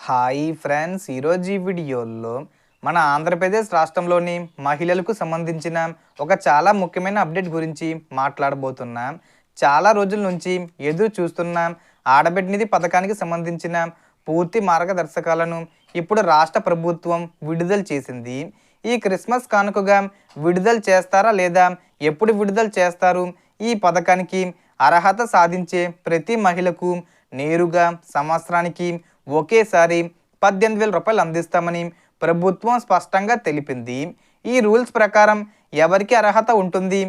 Hi friends, ఈరోజు ఈ వీడియోలో మన ఆంధ్రప్రదేశ్ రాష్ట్రంలోని మహిళలకు సంబంధించిన ఒక చాలా ముఖ్యమైన అప్డేట్ గురించి మాట్లాడబోతున్నాం. చాలా రోజుల నుంచి ఎదురు చూస్తున్నాం ఆడబిడ్డ నిధి పథకానికి సంబంధించిన పూర్తి మార్గదర్శకాలను ఇప్పుడు రాష్ట్ర ప్రభుత్వం విడుదల చేసింది. ఈ క్రిస్మస్ కానుకగా విడుదల చేస్తారా లేదా ఎప్పుడు విడుదల చేస్తారు? ఈ పథకానికి అర్హత సాధించే ప్రతి మహిళకు నేరుగా సంవత్సరానికి ఒకేసారి 18,000 రూపాయలు అందిస్తామని ప్రభుత్వం స్పష్టంగా తెలిపింది. ఈ రూల్స్ ప్రకారం ఎవరికి అర్హత ఉంటుంది,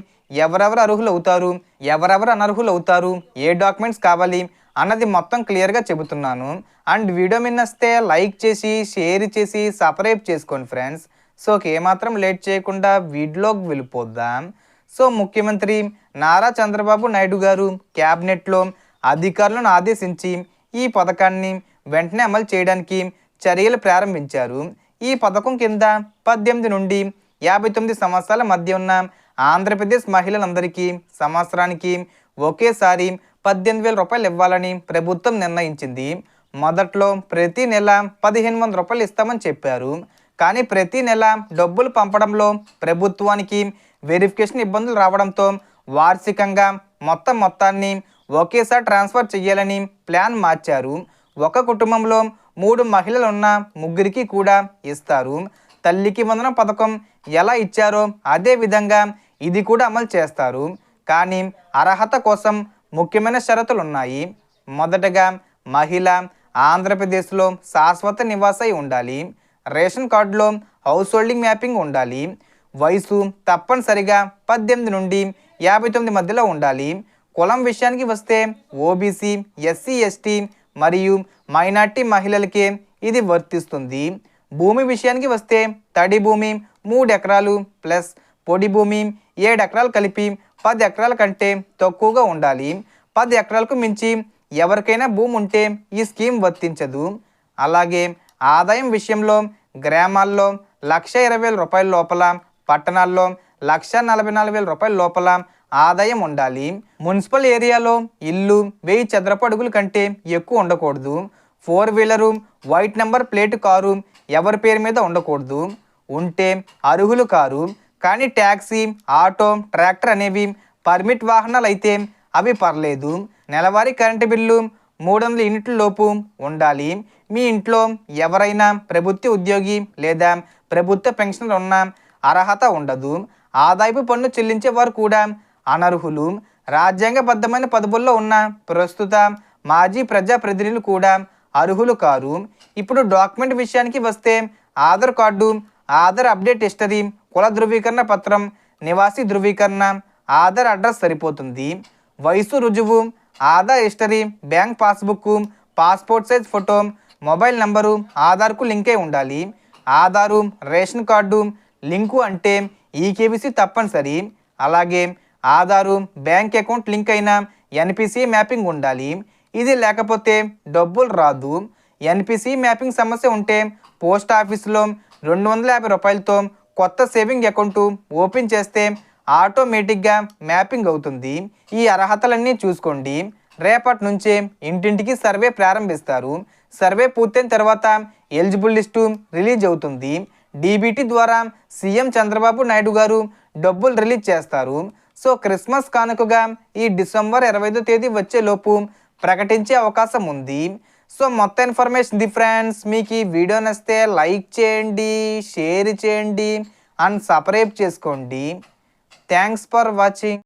ఎవరెవరు అర్హులు అవుతారు, ఎవరెవరు అనర్హులు అవుతారు, ఏ డాక్యుమెంట్స్ కావాలి అన్నది మొత్తం క్లియర్గా చెబుతున్నాను. అండ్ వీడియో మిన్నస్తే లైక్ చేసి షేర్ చేసి సబ్స్క్రైబ్ చేసుకోండి ఫ్రెండ్స్. సో ఏమాత్రం లేట్ చేయకుండా వీడియోకి వెళ్ళిపోద్దాం. సో ముఖ్యమంత్రి నారా చంద్రబాబు నాయుడు గారు క్యాబినెట్లో అధికారులను ఆదేశించి ఈ పథకాన్ని వెంటనే అమలు చేయడానికి చర్యలు ప్రారంభించారు. ఈ పథకం కింద 18 నుండి 59 సంవత్సరాల మధ్య ఉన్న ఆంధ్రప్రదేశ్ మహిళలందరికీ సంవత్సరానికి ఒకేసారి 18,000 రూపాయలు ఇవ్వాలని ప్రభుత్వం నిర్ణయించింది. మొదట్లో ప్రతి నెల 1,500 రూపాయలు ఇస్తామని చెప్పారు. కానీ ప్రతి నెల డబ్బులు పంపడంలో ప్రభుత్వానికి వెరిఫికేషన్ ఇబ్బందులు రావడంతో వార్షికంగా మొత్తాన్ని ఒకేసారి ట్రాన్స్ఫర్ చేయాలని ప్లాన్ మార్చారు. ఒక కుటుంబంలో 3 మహిళలు ఉన్న ముగ్గురికి కూడా ఇస్తారు. తల్లికి వందనం పథకం ఎలా ఇచ్చారో అదే విధంగా ఇది కూడా అమలు చేస్తారు. కానీ అర్హత కోసం ముఖ్యమైన షరతులు ఉన్నాయి. మొదటగా మహిళ ఆంధ్రప్రదేశ్లో శాశ్వత నివాసై ఉండాలి. రేషన్ కార్డులో హౌస్ హోల్డింగ్ మ్యాపింగ్ ఉండాలి. వయసు తప్పనిసరిగా 18 నుండి 59 మధ్యలో ఉండాలి. కులం విషయానికి వస్తే ఓబీసీ, ఎస్సీ, ఎస్టీ మరియు మైనార్టీ మహిళలకే ఇది వర్తిస్తుంది. భూమి విషయానికి వస్తే తడి భూమి 3 ఎకరాలు ప్లస్ పొడి భూమి 7 ఎకరాలు కలిపి 10 ఎకరాల కంటే తక్కువగా ఉండాలి. 10 ఎకరాలకు మించి ఎవరికైనా భూమి ఉంటే ఈ స్కీమ్ వర్తించదు. అలాగే ఆదాయం విషయంలో గ్రామాల్లో 1,20,000 రూపాయల లోపల, పట్టణాల్లో 1,44,000 రూపాయల లోపల ఆదాయం ఉండాలి. మున్సిపల్ ఏరియాలో ఇల్లు 1000 చదరపు అడుగుల కంటే ఎక్కువ ఉండకూడదు. 4 wheeler white number plate car ఎవరి పేరు మీద ఉండకూడదు. ఉంటే అర్హులు కారు. కానీ ట్యాక్సీ, ఆటో, ట్రాక్టర్ అనేవి పర్మిట్ వాహనాలు అయితే అవి పర్లేదు. నెలవారీ కరెంటు బిల్లు 300 యూనిట్ల లోపు ఉండాలి. మీ ఇంట్లో ఎవరైనా ప్రభుత్వ ఉద్యోగి లేదా ప్రభుత్వ పెన్షన్లు ఉన్న అర్హత ఉండదు. ఆదాయపు పన్ను చెల్లించే వారు కూడా అనర్హులు. రాజ్యాంగబద్ధమైన పదవుల్లో ఉన్న ప్రస్తుత మాజీ ప్రజాప్రతినిధులు కూడా అర్హులు కారు. ఇప్పుడు డాక్యుమెంట్ విషయానికి వస్తే Aadhaar card, Aadhaar update history, కుల ధృవీకరణ పత్రం, నివాసీ ధృవీకరణ, ఆధార్ అడ్రస్ సరిపోతుంది. వయసు రుజువు, Aadhaar history, bank passbook, passport size photo, mobile number ఆధార్కు లింక్ అయి ఉండాలి. ఆధారు, రేషన్ కార్డు లింకు అంటే ఈకేబీసీ తప్పనిసరి. అలాగే ఆధారు, బ్యాంక్ అకౌంట్ లింక్ అయిన ఎన్పిసి మ్యాపింగ్ ఉండాలి. ఇది లేకపోతే డబ్బులు రాదు. ఎన్పిసి మ్యాపింగ్ సమస్య ఉంటే పోస్ట్ ఆఫీసులో 250 రూపాయలతో కొత్త సేవింగ్ అకౌంట్ ఓపెన్ చేస్తే ఆటోమేటిక్గా మ్యాపింగ్ అవుతుంది. ఈ అర్హతలన్నీ చూసుకోండి. రేపటి నుంచే ఇంటింటికి సర్వే ప్రారంభిస్తారు. సర్వే పూర్తయిన తర్వాత ఎలిజిబుల్ లిస్టు రిలీజ్ అవుతుంది. డీబీటీ ద్వారా సీఎం చంద్రబాబు నాయుడు గారు డబ్బులు రిలీజ్ చేస్తారు. సో క్రిస్మస్ కానుకగా ఈ డిసెంబర్ 25వ తేదీ వచ్చేలోపు ప్రకటించే అవకాశం ఉంది. సో మొత్తం ఇన్ఫర్మేషన్ ఇది ఫ్రెండ్స్. మీకు ఈ వీడియో నచ్చితే లైక్ చేయండి, షేర్ చేయండి అండ్ సబ్స్క్రైబ్ చేసుకోండి. Thanks for watching.